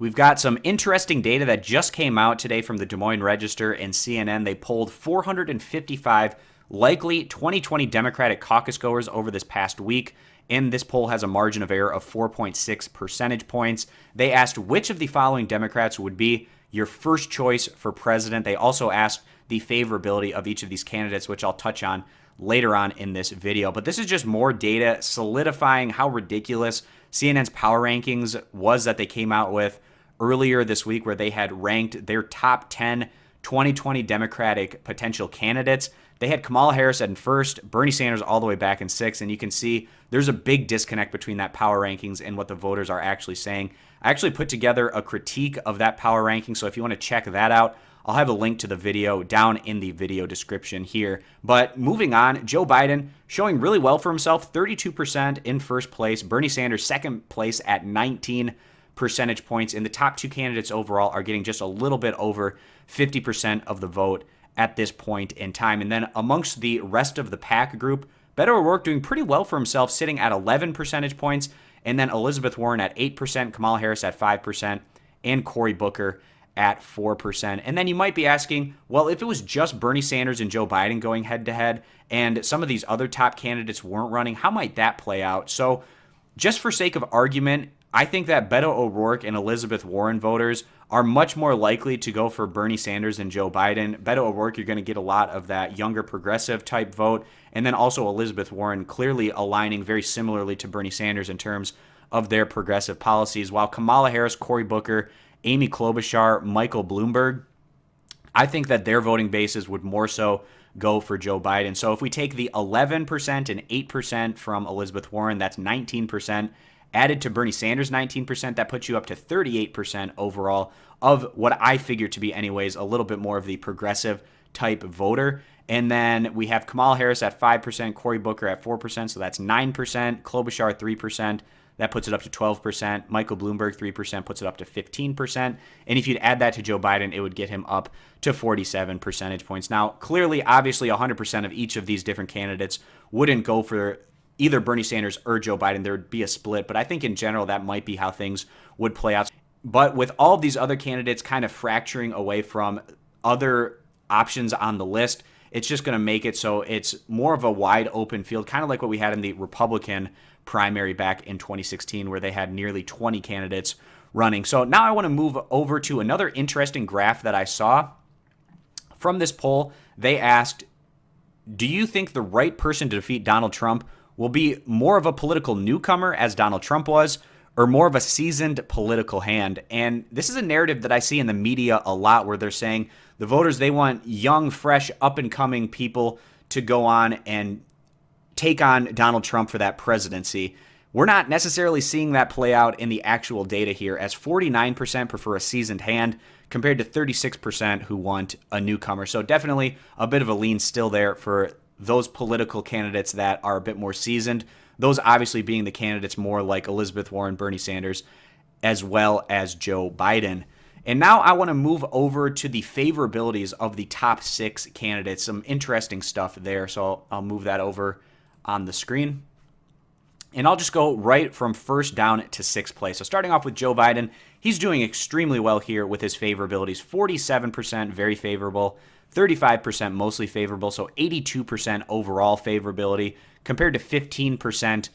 We've got some interesting data that just came out today from the Des Moines Register and CNN. They polled 455 likely 2020 Democratic caucus goers over this past week, and this poll has a margin of error of 4.6 percentage points. They asked which of the following Democrats would be your first choice for president. They also asked the favorability of each of these candidates, which I'll touch on later on in this video. But this is just more data solidifying how ridiculous CNN's power rankings was that they came out with earlier this week, where they had ranked their top 10 2020 Democratic potential candidates. They had Kamala Harris in first, Bernie Sanders all the way back in sixth, and you can see there's a big disconnect between that power rankings and what the voters are actually saying. I actually put together a critique of that power ranking, so if you want to check that out, I'll have a link to the video down in the video description here. But moving on, Joe Biden showing really well for himself, 32% in first place. Bernie Sanders second place at 19 percentage points. And the top two candidates overall are getting just a little bit over 50% of the vote at this point in time. And then amongst the rest of the pack group, Beto O'Rourke doing pretty well for himself, sitting at 11 percentage points. And then Elizabeth Warren at 8%, Kamala Harris at 5%, and Cory Booker at 4%. And then you might be asking, well, if it was just Bernie Sanders and Joe Biden going head-to-head and some of these other top candidates weren't running, how might that play out? So just for sake of argument, I think that Beto O'Rourke and Elizabeth Warren voters are much more likely to go for Bernie Sanders and Joe Biden. Beto O'Rourke, you're going to get a lot of that younger progressive type vote. And then also Elizabeth Warren clearly aligning very similarly to Bernie Sanders in terms of their progressive policies, while Kamala Harris, Cory Booker, Amy Klobuchar, Michael Bloomberg, I think that their voting bases would more so go for Joe Biden. So if we take the 11% and 8% from Elizabeth Warren, that's 19%. Added to Bernie Sanders' 19%, that puts you up to 38% overall of what I figure to be anyways a little bit more of the progressive type voter. And then we have Kamala Harris at 5%, Cory Booker at 4%, so that's 9%, Klobuchar 3%, that puts it up to 12%, Michael Bloomberg 3% puts it up to 15%, and if you'd add that to Joe Biden, it would get him up to 47 percentage points. Now, clearly, obviously, 100% of each of these different candidates wouldn't go for either Bernie Sanders or Joe Biden. There would be a split, but I think in general that might be how things would play out. But with all of these other candidates kind of fracturing away from other options on the list, it's just going to make it so it's more of a wide open field, kind of like what we had in the Republican primary back in 2016, where they had nearly 20 candidates running. So now I want to move over to another interesting graph that I saw from this poll. They asked, do you think the right person to defeat Donald Trump will be more of a political newcomer, as Donald Trump was, or more of a seasoned political hand? And this is a narrative that I see in the media a lot, where they're saying the voters, they want young, fresh, up-and-coming people to go on and take on Donald Trump for that presidency. We're not necessarily seeing that play out in the actual data here, as 49% prefer a seasoned hand compared to 36% who want a newcomer. So definitely a bit of a lean still there for those political candidates that are a bit more seasoned, those obviously being the candidates more like Elizabeth Warren, Bernie Sanders, as well as Joe Biden. And now I want to move over to the favorabilities of the top 6 candidates. Some interesting stuff there, so I'll move that over on the screen. And I'll just go right from first down to 6th place. So starting off with Joe Biden, he's doing extremely well here with his favorabilities. 47% very favorable, 35% mostly favorable, so 82% overall favorability compared to 15%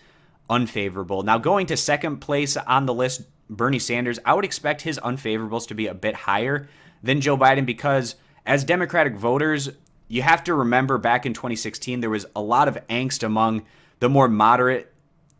unfavorable. Now going to 2nd place on the list, Bernie Sanders, I would expect his unfavorables to be a bit higher than Joe Biden, because as Democratic voters, you have to remember back in 2016, there was a lot of angst among the more moderate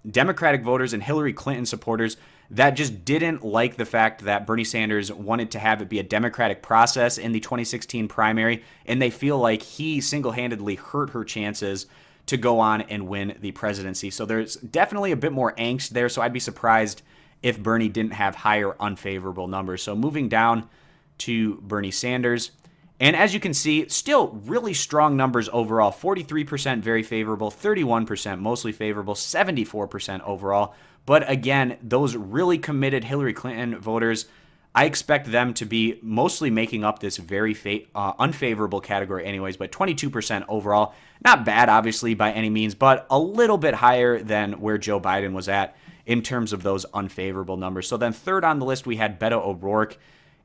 Democratic voters and Hillary Clinton supporters that just didn't like the fact that Bernie Sanders wanted to have it be a democratic process in the 2016 primary, and they feel like he single-handedly hurt her chances to go on and win the presidency. So there's definitely a bit more angst there, so I'd be surprised if Bernie didn't have higher unfavorable numbers. So moving down to Bernie Sanders, and as you can see, still really strong numbers overall. 43% very favorable, 31% mostly favorable, 74% overall. But again, those really committed Hillary Clinton voters, I expect them to be mostly making up this very unfavorable category anyways, but 22% overall. Not bad, obviously, by any means, but a little bit higher than where Joe Biden was at in terms of those unfavorable numbers. So then third on the list, we had Beto O'Rourke.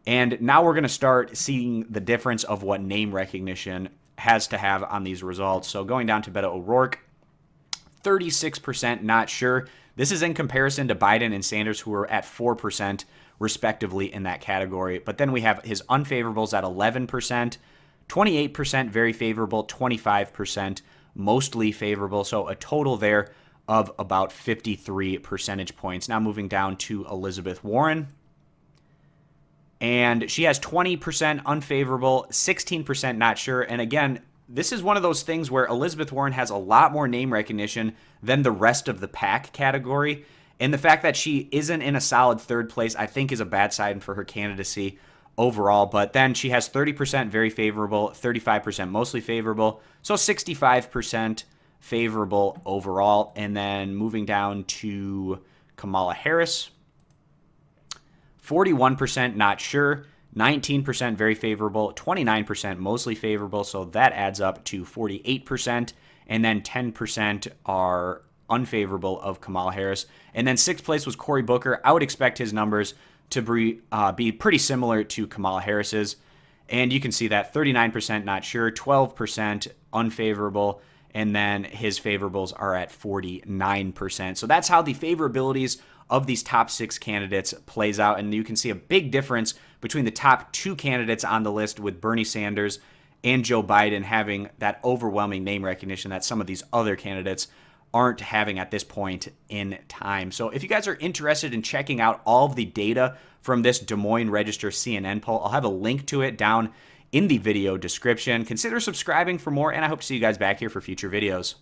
And now we're going to start seeing the difference of what name recognition has to have on these results. So going down to Beto O'Rourke, 36% not sure. This is in comparison to Biden and Sanders, who are at 4% respectively in that category. But then we have his unfavorables at 11%, 28% very favorable, 25% mostly favorable. So a total there of about 53 percentage points. Now moving down to Elizabeth Warren. And she has 20% unfavorable, 16% not sure. And again, this is one of those things where Elizabeth Warren has a lot more name recognition than the rest of the pack category. And the fact that she isn't in a solid third place, I think, is a bad sign for her candidacy overall. But then she has 30% very favorable, 35% mostly favorable, so 65% favorable overall. And then moving down to Kamala Harris, 41% not sure, 19% very favorable, 29% mostly favorable, so that adds up to 48%, and then 10% are unfavorable of Kamala Harris. And then sixth place was Cory Booker. I would expect his numbers to be pretty similar to Kamala Harris's, and you can see that 39% not sure, 12% unfavorable, and then his favorables are at 49%. So that's how the favorabilities of these top 6 candidates plays out. And you can see a big difference between the top 2 candidates on the list, with Bernie Sanders and Joe Biden having that overwhelming name recognition that some of these other candidates aren't having at this point in time. So if you guys are interested in checking out all of the data from this Des Moines Register CNN poll, I'll have a link to it down in the video description. Consider subscribing for more, and I hope to see you guys back here for future videos.